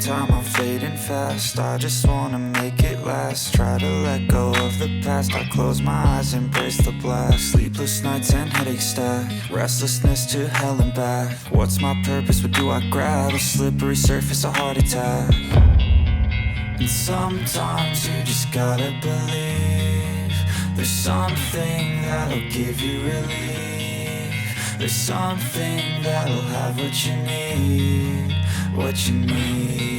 time, I'm fading fast. I just wanna make it last. Try to let go of the past. I close my eyes, embrace the blast. Sleepless nights and headaches stack. Restlessness to hell and back. What's my purpose? What do I grab? A slippery surface, a heart attack. And sometimes you just gotta believe there's something that'll give you relief. There's something that'll have what you need, what you need.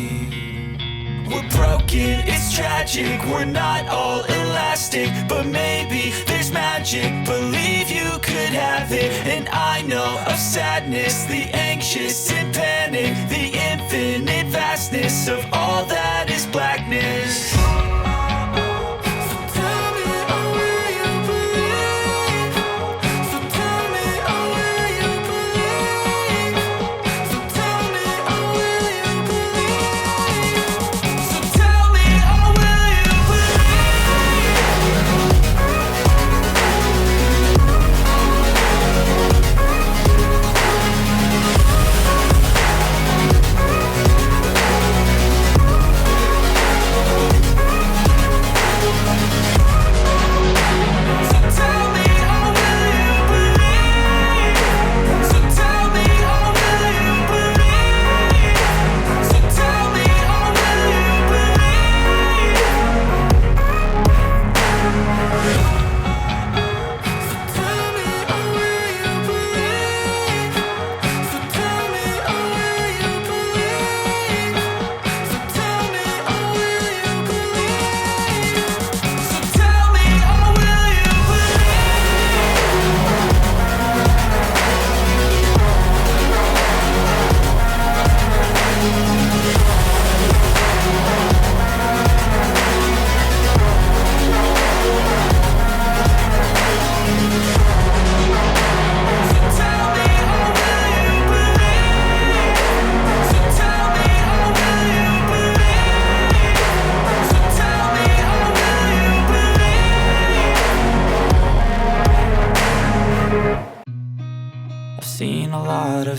We're broken, it's tragic, we're not all elastic, but maybe there's magic, believe you could have it. And I know of sadness, the anxious and panic, the infinite vastness of all that is blackness.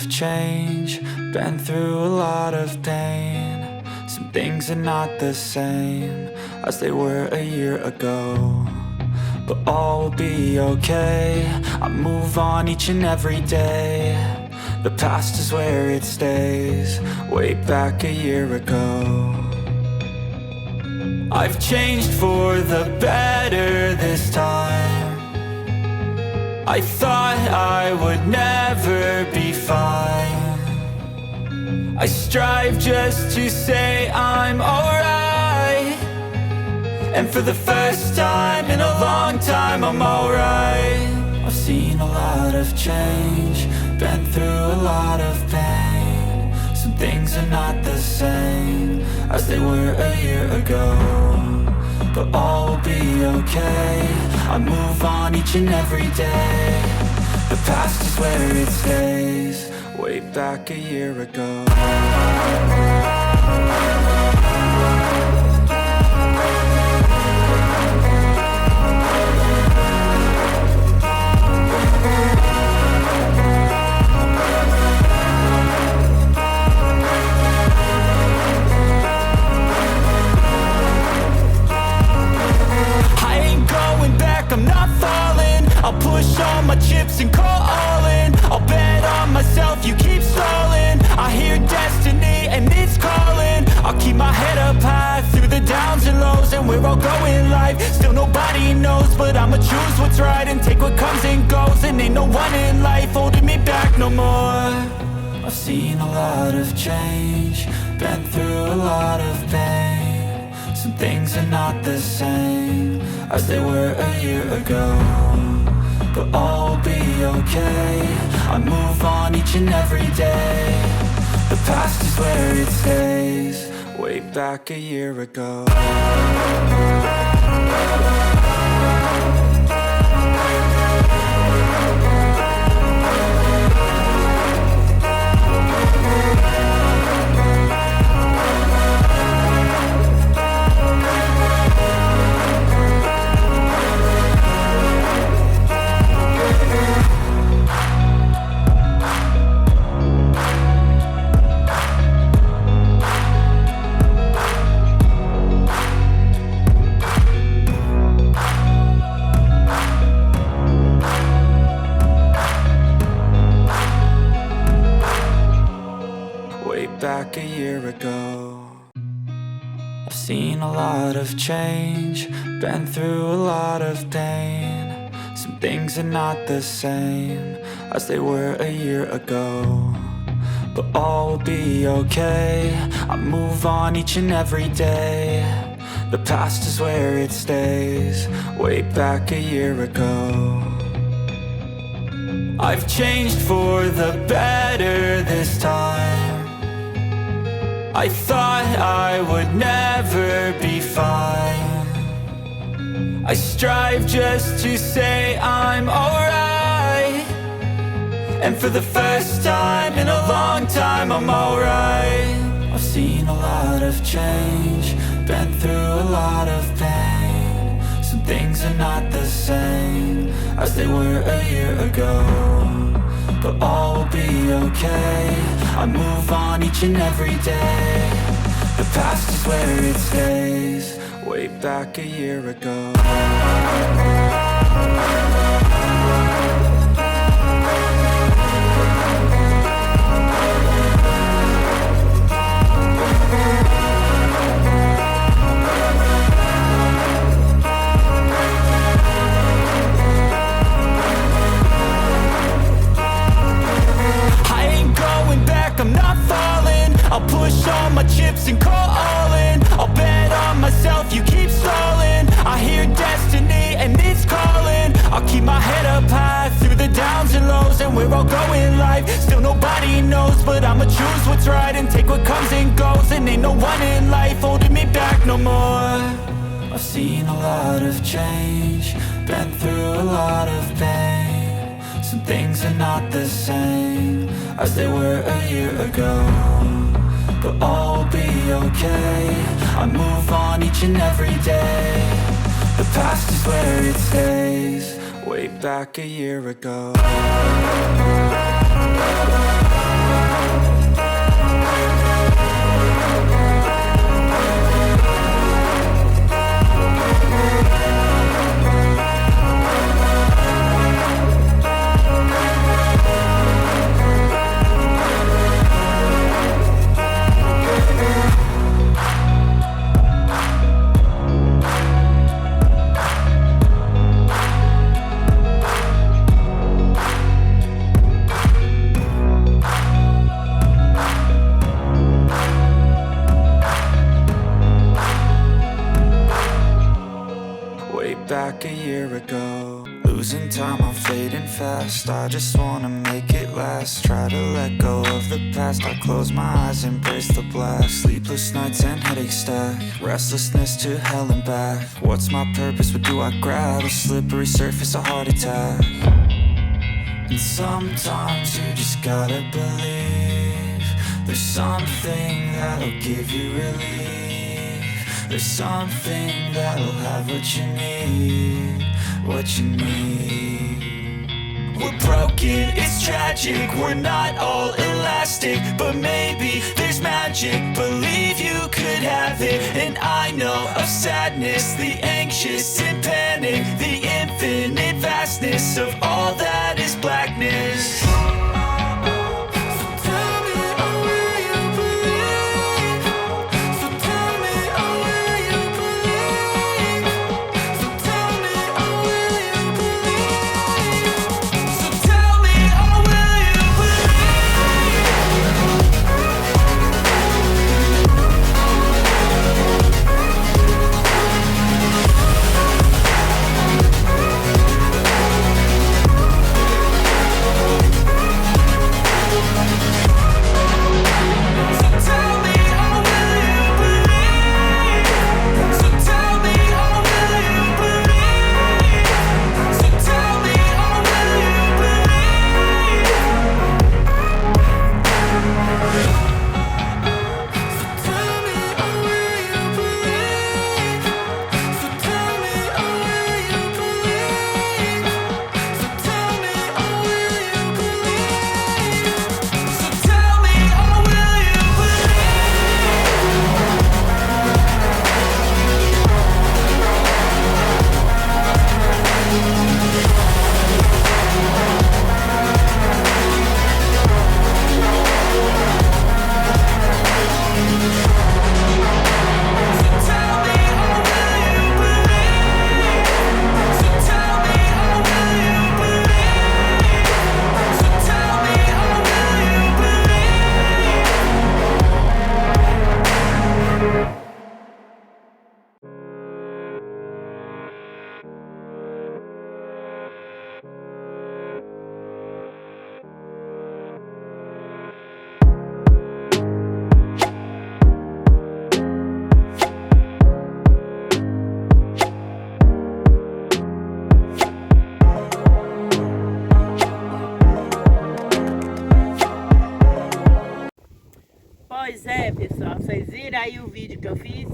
Change, been through a lot of pain. Some things are not the same as they were a year ago, but all will be okay. I move on each and every day. The past is where it stays, way back a year ago. I've changed for the better this time. I thought I would never be fine. I strive just to say I'm alright, and for the first time in a long time I'm alright. I've seen a lot of change, been through a lot of pain. Some things are not the same as they were a year ago, but all will be okay. I move on each and every day. The past is where it stays, way back a year ago. I'm not falling, I'll push all my chips and call all in. I'll bet on myself, you keep stalling. I hear destiny and it's calling. I'll keep my head up high through the downs and lows, and we're all going life. Still nobody knows, but I'ma choose what's right and take what comes and goes. And ain't no one in life holding me back no more. I've seen a lot of change, been through a lot of pain. Some things are not the same as they were a year ago, but all will be okay. I move on each and every day. The past is where it stays, way back a year ago. I've seen a lot of change, been through a lot of pain. Some things are not the same as they were a year ago, but all will be okay. I move on each and every day. The past is where it stays, way back a year ago. I've changed for the better this time. I thought I would never be fine. I strive just to say I'm alright, and for the first time in a long time I'm alright. I've seen a lot of change, been through a lot of pain. Some things are not the same as they were a year ago, but all will be okay. I move on each and every day. The past is where it stays, way back a year ago. I'm not falling. I'll push all my chips and call all in. I'll bet on myself, you keep stalling. I hear destiny and it's calling. I'll keep my head up high through the downs and lows, and we're all going life. Still nobody knows, but I'ma choose what's right and take what comes and goes. And ain't no one in life holding me back no more. I've seen a lot of change, been through a lot of pain. Some things are not the same as they were a year ago, but all will be okay. I move on each and every day. The past is where it stays, way back a year ago. Back a year ago, losing time, I'm fading fast. I just wanna make it last. Try to let go of the past. I close my eyes, embrace the blast. Sleepless nights and headache stack, restlessness to hell and back. What's my purpose? What do I grab? A slippery surface, a heart attack. And sometimes you just gotta believe there's something that'll give you relief. There's something that'll have what you need, what you need. We're broken, it's tragic, we're not all elastic, but maybe there's magic, believe you could have it. And I know of sadness, the anxious and panic, the infinite vastness of all that is blackness. Pois pessoal, vocês viram aí o vídeo que eu fiz?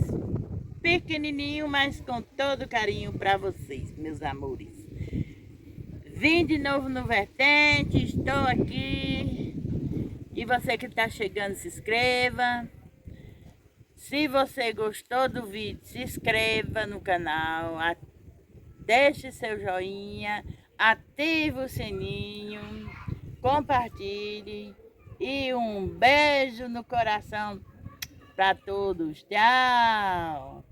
Pequenininho, mas com todo carinho para vocês, meus amores. Vim de novo no Vertente, estou aqui. E você que está chegando, se inscreva. Se você gostou do vídeo, se inscreva no canal, deixe seu joinha, ative o sininho, compartilhe e um beijo no coração para todos. Tchau!